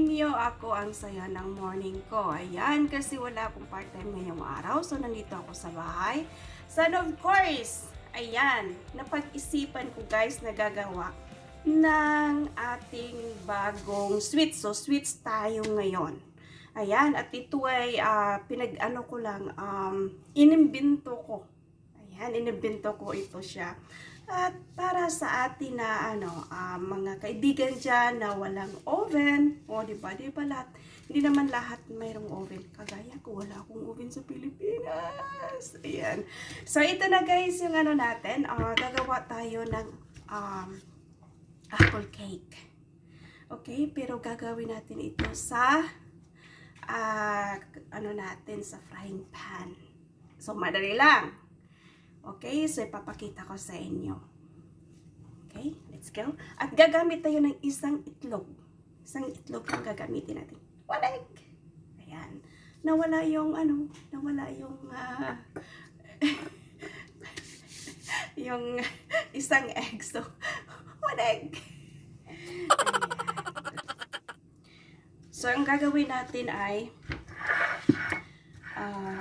ninyo, ako ang saya ng morning ko. Ayan, kasi wala akong part-time ngayong araw. So, nandito ako sa bahay. So, of course, ayan, napag-isipan ko guys na gagawa ng ating bagong sweets. So, sweets tayo ngayon. Ayan, at ito ay pinag-ano ko lang, inimbento ko. Ayan, inimbento ko ito siya. At para sa atin na mga kaibigan dyan na walang oven, o diba lahat, hindi naman lahat mayroong oven. Kagaya ko, wala akong oven sa Pilipinas. Ayan. So ito na guys yung natin, gagawa tayo ng apple cake. Okay, pero gagawin natin ito sa sa frying pan. So madali lang. Okay, so ipapakita ko sa inyo. Okay, let's go. At gagamit tayo ng isang itlog. Isang itlog ang gagamitin natin. One egg. Ayan. Nawala yung yung isang egg. So, one egg. Ayan. So, ang gagawin natin ay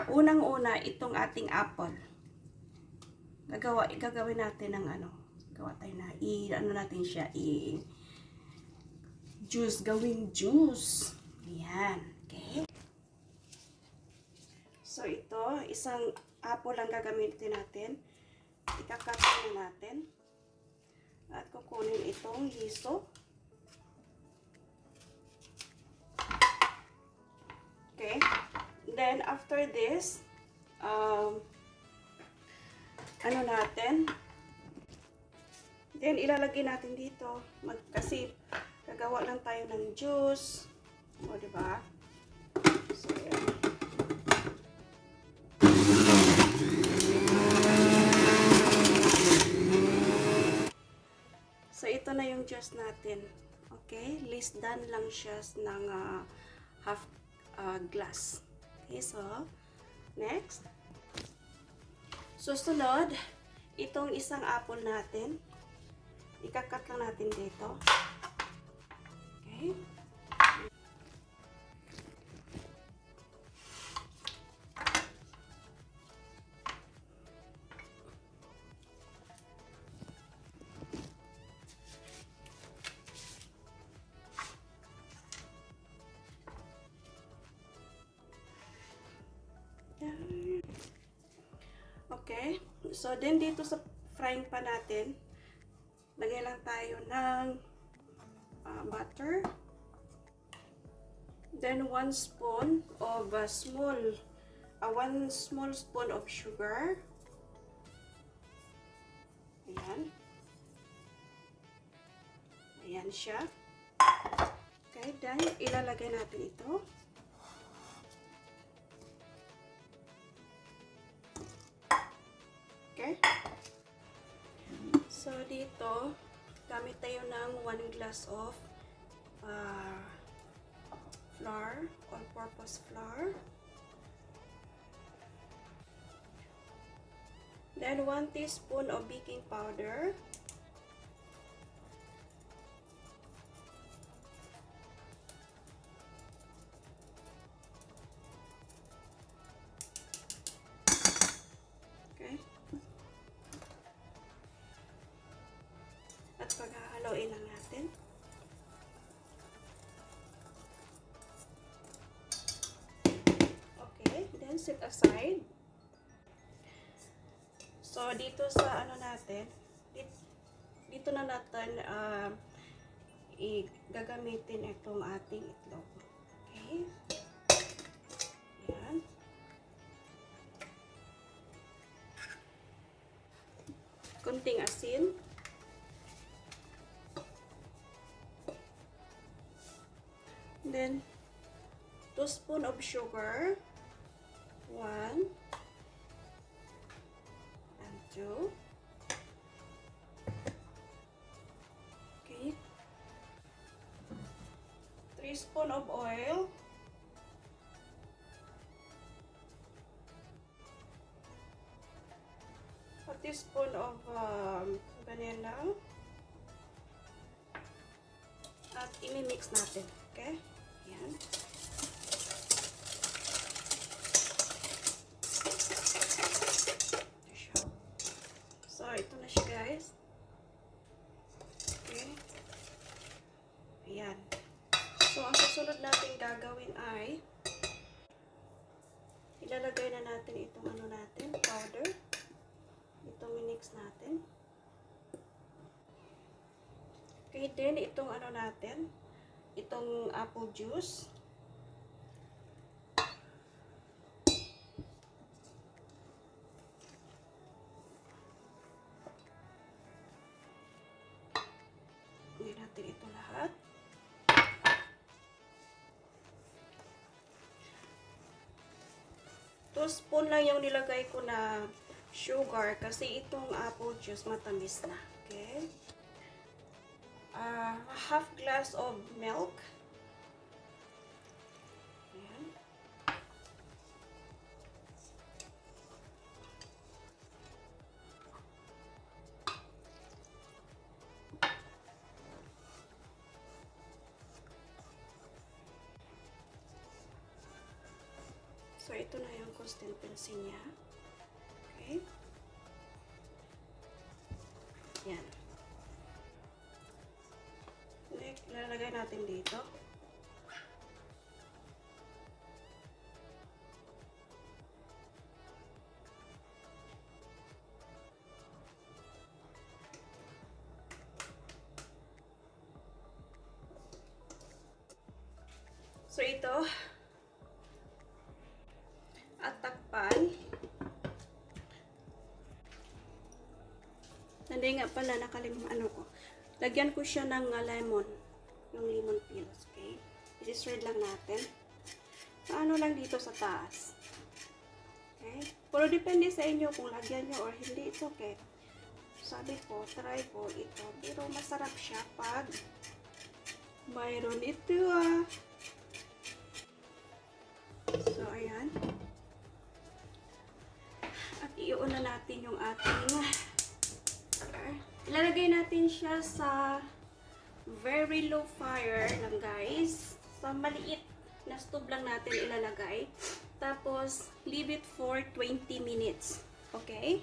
unang-una itong ating apple. Gagawin natin ng gawa tayo na natin siya gawing juice. Ayan, okay. So ito, isang apple lang gagamitin natin. Ikakat na natin. At kukunin itong hiso. Okay. Then after this, then ilalagay natin dito kasi gagawa lang tayo ng juice, o diba? So yan. So ito na yung juice natin. Okay, less than lang siya ng half glass. Okay, so next, susunod, itong isang apple natin, ikakat lang natin dito. Okay. Okay, so then dito sa frying pan natin, lagay lang tayo ng butter. Then 1 spoon of 1 small spoon of sugar. Ayan. Ayan siya. Okay, then ilalagay natin ito. Okay. So, dito, gamit tayo ng 1 glass of flour, all-purpose flour. Then, 1 teaspoon of baking powder. At paghahaloin lang natin. Okay, then set aside. So, dito sa natin, dito na natin gagamitin itong ating itlog. Okay. Yan. Kunting asin. Then 2 spoon of sugar, 1 and 2. Okay, 3 spoon of oil, 1 teaspoon of vanilla, at imi-mix natin. Okay. So, ang susunod natin gagawin ay ilalagay na natin itong ano natin, powder. Itong mix natin. Okay, then itong ano natin, itong apple juice. Lagyan natin ito lahat. Two spoon lang yung nilagay ko na sugar kasi itong apple juice matamis na. Okay? Half glass of milk. Ayan. So, ito na yung consistency niya. Okay? Yan. Ilalagay natin dito. So, ito. At takpan. Hindi nga pala nakalimutan ano ko. Lagyan ko siya ng lemon. Yung lemon peels, okay? I-spread lang natin. Ano lang dito sa taas. Okay? Pero depende sa inyo kung lagyan nyo or hindi. It's okay. Sabi ko, try ko ito. Pero masarap siya pag mayroon ito So, ayan. At iuna natin yung ating ilalagay natin siya sa very low fire lang guys. Sa maliit na stove lang natin ilalagay. Tapos, leave it for 20 minutes. Okay?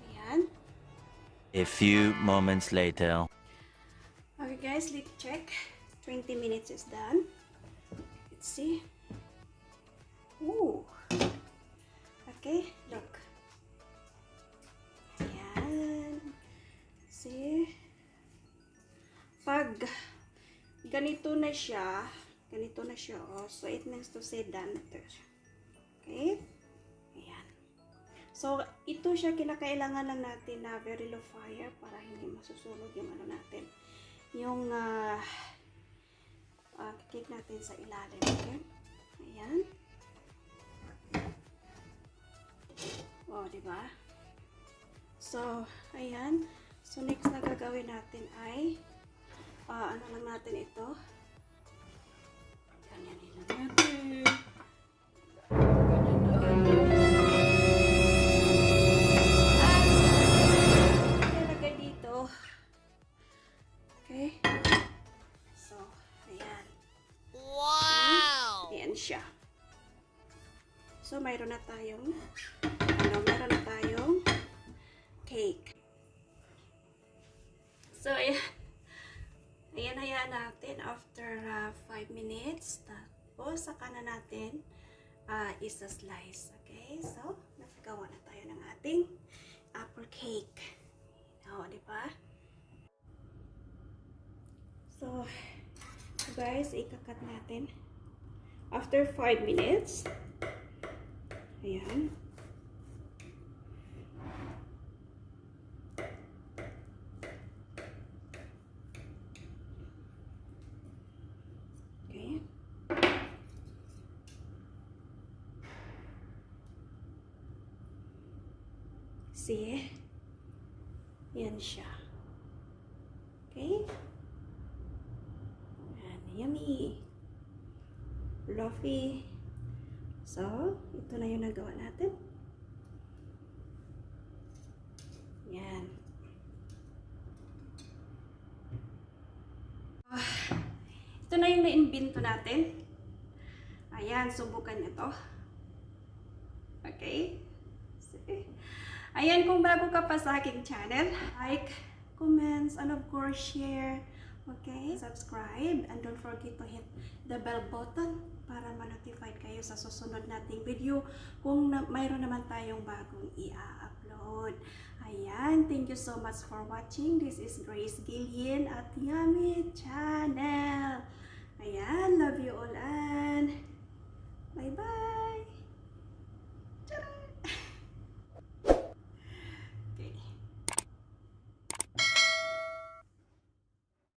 Ayan. A few moments later. Okay guys, let's check. 20 minutes is done. Let's see. Ooh. Okay, look. Ayan. See? Pag ganito na siya, oh. So, it means to say done. Okay? Ayan. So, ito siya, kinakailangan lang natin na very low fire para hindi masusunog yung ano natin. Yung cake natin sa ilalim. Okay? Ayan. Oh, diba? So, ayan. So, next na gagawin natin ay ano lang natin ito. Ganyanin lang natin. Ilagay dito. Okay? So, ayan. Wow! Ayan siya. So, mayroon na tayong cake. So, ayan. Ayan, hayaan natin after 5 minutes. Tapos, saka na natin isa-slice. Okay? So, nagagawa na tayo ng ating apple cake. O, diba? So, guys, ikakat natin. After 5 minutes, ayan. Okay. See? Yan siya. Okay? Yan, yummy. Fluffy. So, ito na yung nagawa natin. Yan. Ito na yung na-invento natin. Ayan, subukan nyo to. Okay? Sige. Ayan, kung bago ka pa sa aking channel, like, comments, and of course, share Okay? Subscribe and don't forget to hit the bell button para ma-notify kayo sa susunod nating video kung mayroon naman tayong bagong i-upload. Ayan, thank you so much for watching. This is Grace Guillien at Yummy Channel. Ayan, love you all and